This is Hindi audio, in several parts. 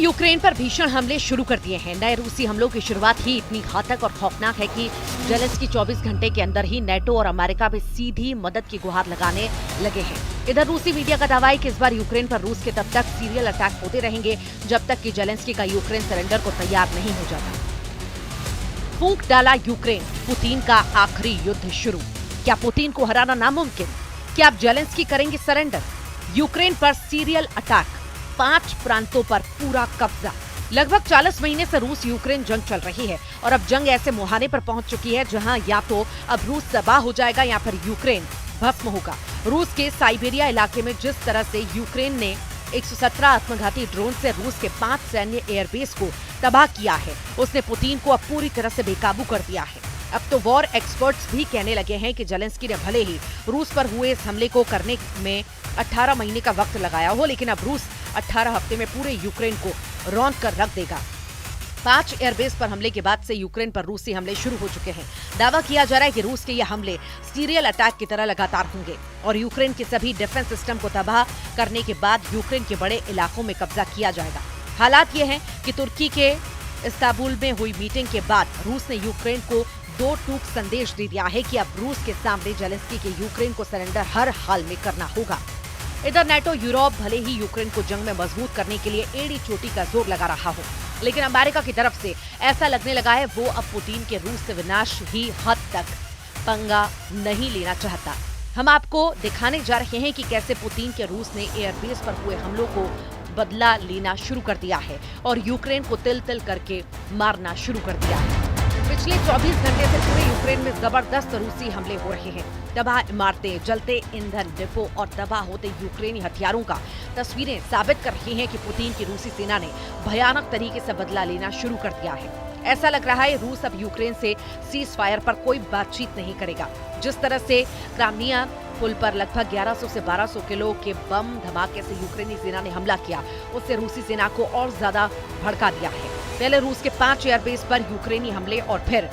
यूक्रेन पर भीषण हमले शुरू कर दिए हैं। नए रूसी हमलों की शुरुआत ही इतनी घातक और खौफनाक है कि जेलेंस्की 24 घंटे के अंदर ही नेटो और अमेरिका भी सीधी मदद की गुहार लगाने लगे हैं। इधर रूसी मीडिया का दावा है कि इस बार यूक्रेन पर रूस के तब तक सीरियल अटैक होते रहेंगे जब तक कि जेलेंस्की का यूक्रेन सरेंडर को तैयार नहीं हो जाता। फूंक डाला यूक्रेन, पुतिन का आखिरी युद्ध शुरू। क्या पुतिन को हराना नामुमकिन? क्या अब जेलेंस्की करेंगे सरेंडर? यूक्रेन पर सीरियल अटैक, 5 प्रांतों पर पूरा कब्जा। लगभग 40 महीने से रूस यूक्रेन जंग चल रही है और अब जंग ऐसे मुहाने पर पहुंच चुकी है जहां या तो अब रूस तबाह हो जाएगा या फिर यूक्रेन भस्म होगा। रूस के साइबेरिया इलाके में जिस तरह से यूक्रेन ने 117 आत्मघाती ड्रोन से रूस के 5 सैन्य एयरबेस को तबाह किया है, उसने पुतिन को अब पूरी तरह से बेकाबू कर दिया है। अब तो वॉर एक्सपर्ट्स भी कहने लगे हैं कि जेलेंस्की ने भले ही रूस पर हुए इस हमले को करने में 18 महीने का वक्त लगाया हो, लेकिन अब रूस 18 हफ्ते में पूरे यूक्रेन को रौंद कर रख देगा। 5 एयरबेस पर हमले के बाद से यूक्रेन पर रूसी हमले शुरू हो चुके हैं। दावा किया जा रहा है कि रूस के ये हमले सीरियल अटैक की तरह लगातार होंगे और यूक्रेन के सभी डिफेंस सिस्टम को तबाह करने के बाद यूक्रेन के बड़े इलाकों में कब्जा किया जाएगा। हालात ये हैं कि तुर्की के इस्तांबुल में हुई मीटिंग के बाद रूस ने यूक्रेन को 2 टूक संदेश दे दिया है कि अब रूस के सामने जेलेंस्की के यूक्रेन को सरेंडर हर हाल में करना होगा। इधर नेटो यूरोप भले ही यूक्रेन को जंग में मजबूत करने के लिए एड़ी चोटी का जोर लगा रहा हो, लेकिन अमेरिका की तरफ से ऐसा लगने लगा है वो अब पुतिन के रूस से विनाश ही हद तक पंगा नहीं लेना चाहता। हम आपको दिखाने जा रहे हैं कि कैसे पुतिन के रूस ने एयरबेस पर हुए हमलों को बदला लेना शुरू कर दिया है और यूक्रेन को तिल तिल करके मारना शुरू कर दिया है। पिछले 24 घंटे से पूरे यूक्रेन में जबरदस्त रूसी हमले हो रहे हैं। तबाह इमारतें, जलते ईंधन डिपो और तबाह होते यूक्रेनी हथियारों का तस्वीरें साबित कर रही हैं कि पुतिन की रूसी सेना ने भयानक तरीके से बदला लेना शुरू कर दिया है। ऐसा लग रहा है रूस अब यूक्रेन से सीज फायर पर कोई बातचीत नहीं करेगा। जिस तरह से क्राइमिया पुल पर लगभग 1100 से 1200 किलो के बम धमाके से यूक्रेनी सेना ने हमला किया, उससे रूसी सेना को और ज्यादा भड़का दिया है। पहले रूस के 5 एयरबेस पर यूक्रेनी हमले और फिर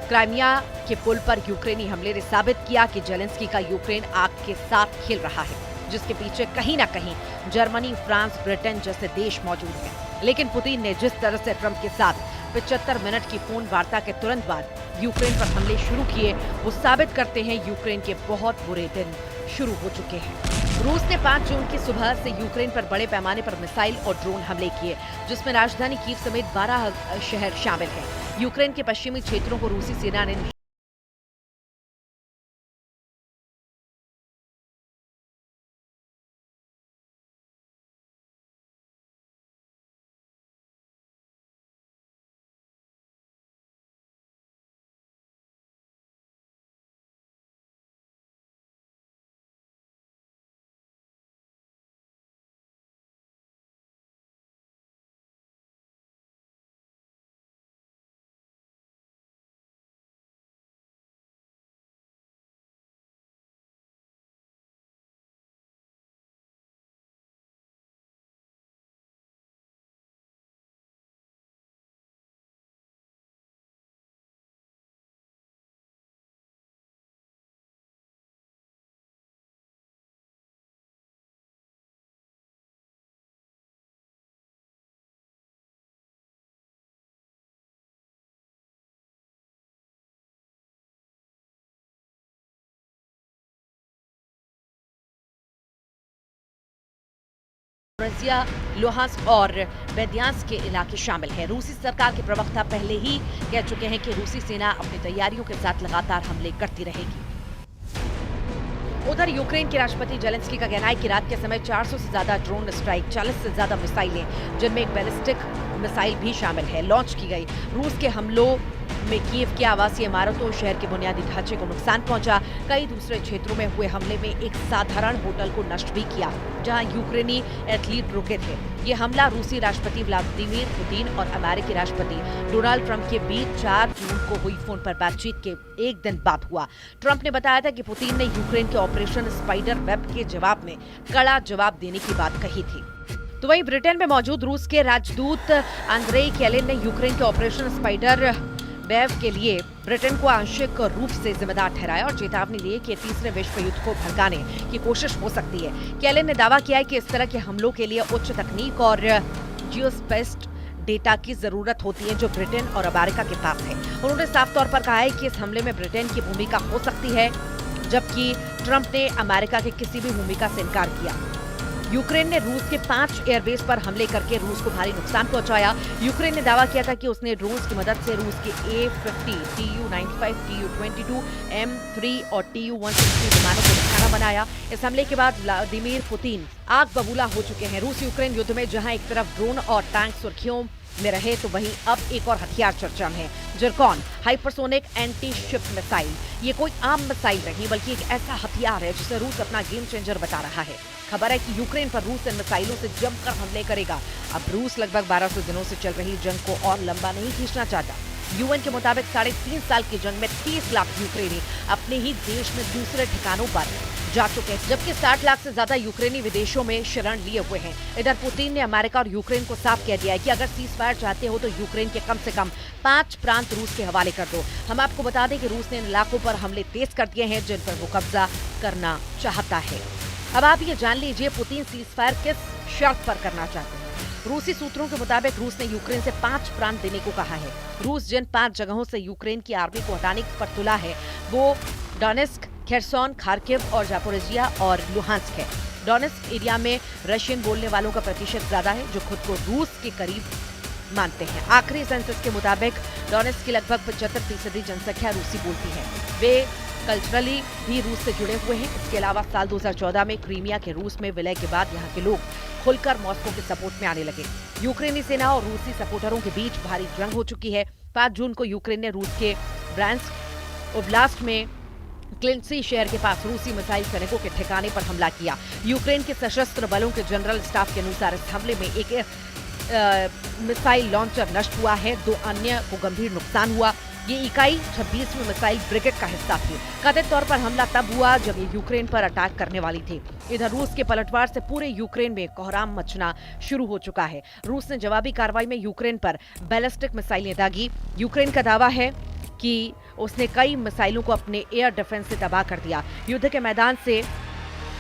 क्राइमिया के पुल पर यूक्रेनी हमले ने साबित किया कि जेलेंस्की का यूक्रेन आग के साथ खेल रहा है, जिसके पीछे कहीं ना कहीं जर्मनी, फ्रांस, ब्रिटेन जैसे देश मौजूद हैं। लेकिन पुतिन ने जिस तरह से ट्रंप के साथ 75 मिनट की फोन वार्ता के तुरंत बाद यूक्रेन पर हमले शुरू किए, वो साबित करते हैं यूक्रेन के बहुत बुरे दिन शुरू हो चुके हैं। रूस ने 5 जून की सुबह से यूक्रेन पर बड़े पैमाने पर मिसाइल और ड्रोन हमले किए, जिसमें राजधानी कीव समेत 12 शहर शामिल हैं। यूक्रेन के पश्चिमी क्षेत्रों को रूसी सेना ने रसिया, लुहांस्क और बेद्यांस्क के इलाके शामिल हैं। रूसी सरकार के प्रवक्ता पहले ही कह चुके हैं कि रूसी सेना अपनी तैयारियों के साथ लगातार हमले करती रहेगी। उधर यूक्रेन के राष्ट्रपति जेलेंस्की का कहना है कि रात के समय 400 से ज्यादा ड्रोन स्ट्राइक, 40 से ज्यादा मिसाइलें, जिनमें एक बैलिस्टिक मिसाइल भी शामिल है, लॉन्च की गई। रूस के हमलों में कीव की आवासीय इमारतों और शहर के बुनियादी ढांचे को नुकसान पहुंचा। कई दूसरे क्षेत्रों में हुए हमले में एक साधारण होटल को नष्ट भी किया, जहां यूक्रेनी एथलीट रुके थे। ये हमला रूसी राष्ट्रपति व्लादिमीर पुतिन और अमेरिकी राष्ट्रपति डोनाल्ड ट्रंप के बीच 4 जून को हुई फोन पर बातचीत के एक दिन बाद हुआ। ट्रंप ने बताया था कि पुतिन ने यूक्रेन के ऑपरेशन स्पाइडर वेब के जवाब में कड़ा जवाब देने की बात कही थी। तो वहीं ब्रिटेन में मौजूद रूस के राजदूत आंद्रेई केलिन ने यूक्रेन के ऑपरेशन स्पाइडर वेव के लिए ब्रिटेन को आंशिक रूप से जिम्मेदार ठहराया और चेतावनी दी कि तीसरे विश्व युद्ध को भड़काने की कोशिश हो सकती है। केलिन ने दावा किया है कि इस तरह के हमलों के लिए उच्च तकनीक और जियोस्पेस्ड डेटा की जरूरत होती है जो ब्रिटेन और अमेरिका के पास है। उन्होंने साफ तौर पर कहा है कि इस हमले में ब्रिटेन की भूमिका हो सकती है, जबकि ट्रंप ने अमेरिका के किसी भी भूमिका से इनकार किया। यूक्रेन ने रूस के 5 एयरबेस पर हमले करके रूस को भारी नुकसान पहुंचाया। यूक्रेन ने दावा किया था कि उसने ड्रोन्स की मदद से रूस के A-50, Tu-95, Tu-22, M3 और Tu-160 विमानों को निशाना बनाया। इस हमले के बाद व्लादिमीर पुतिन आग बबूला हो चुके हैं। रूस यूक्रेन युद्ध में जहां एक तरफ ड्रोन और टैंक सुर्खियों में रहे, तो वहीं अब एक और हथियार चर्चा में है, Zircon hypersonic anti ship missile. ये कोई आम मिसाइल नहीं बल्कि एक ऐसा हथियार है जिसे रूस अपना गेम चेंजर बता रहा है। खबर है कि यूक्रेन पर रूस इन मिसाइलों से जमकर हमले करेगा। अब रूस लगभग 1200 दिनों से चल रही जंग को और लंबा नहीं खींचना चाहता। यूएन के मुताबिक 3.5 साल की जंग में 30 लाख यूक्रेनी अपने ही देश में दूसरे ठिकानों पर जा चुके हैं, जबकि 60 लाख से ज्यादा यूक्रेनी विदेशों में शरण लिए हुए हैं। इधर पुतिन ने अमेरिका और यूक्रेन को साफ कह दिया है कि अगर सीज फायर चाहते हो तो यूक्रेन के कम से कम 5 प्रांत रूस के हवाले कर दो। हम आपको बता दें कि रूस ने इन इलाकों पर हमले तेज कर दिए हैं जिन पर वो कब्जा करना चाहता है। अब आप ये जान लीजिए पुतिन सीज फायर किस शर्त पर करना चाहते हैं। रूसी सूत्रों के मुताबिक रूस ने यूक्रेन से 5 प्रांत देने को कहा है। रूस जिन 5 जगहों से यूक्रेन की आर्मी को हटाने पर तुला है वो डोनेस्क, खेरसोन, खार्किव और जापोरिजिया और लुहांस्क है। डोनेस्क एरिया में रशियन बोलने वालों का प्रतिशत ज्यादा है जो खुद को रूस के करीब मानते हैं। आखिरी सेंसस के मुताबिक डोनेस्क की लगभग 75% जनसंख्या रूसी बोलती है। वे कल्चरली भी रूस से जुड़े हुए हैं। इसके अलावा साल 2014 में क्रीमिया के रूस में विलय के बाद यहाँ के लोग खुलकर मॉस्को के सपोर्ट में आने लगे। यूक्रेनी सेना और रूसी सपोर्टरों के बीच भारी जंग हो चुकी है। 5 जून को यूक्रेन ने रूस के ब्रांस्क ओब्लास्ट में क्लिंसी शहर के पास रूसी मिसाइल सैनिकों के ठिकाने पर हमला किया। यूक्रेन के सशस्त्र बलों के जनरल स्टाफ के अनुसार इस हमले में एक मिसाइल लॉन्चर नष्ट हुआ है, 2 अन्य को गंभीर नुकसान हुआ। ये इकाई 26वीं मिसाइल ब्रिगेड का हिस्सा थी। कथित तौर पर हमला तब हुआ जब ये यूक्रेन पर अटैक करने वाली थी। इधर रूस के पलटवार से पूरे यूक्रेन में कोहराम मचना शुरू हो चुका है। रूस ने जवाबी कार्रवाई में यूक्रेन पर बैलिस्टिक मिसाइलें दागी। यूक्रेन का दावा है कि उसने कई मिसाइलों को अपने एयर डिफेंस से तबाह कर दिया। युद्ध के मैदान से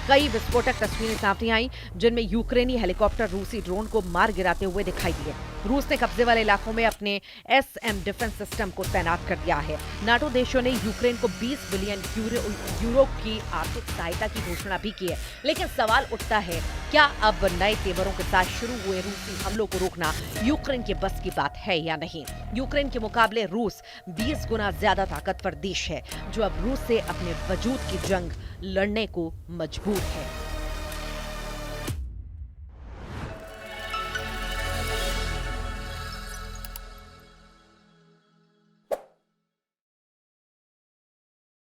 कई विस्फोटक तस्वीरें सामने आई जिनमें यूक्रेनी हेलीकॉप्टर रूसी ड्रोन को मार गिराते हुए दिखाई दिए। रूस ने कब्जे वाले इलाकों में अपने SM डिफेंस सिस्टम को तैनात कर दिया है। नाटो देशों ने यूक्रेन को 20 बिलियन यूरो की आर्थिक सहायता की घोषणा भी की है। लेकिन सवाल उठता है, क्या अब नए तेवरों के साथ शुरू हुए रूसी हमलों को रोकना यूक्रेन के बस की बात है या नहीं? यूक्रेन के मुकाबले रूस 20 गुना ज्यादा ताकतवर देश है जो अब रूस से अपने वजूद की जंग लड़ने को मजबूर है।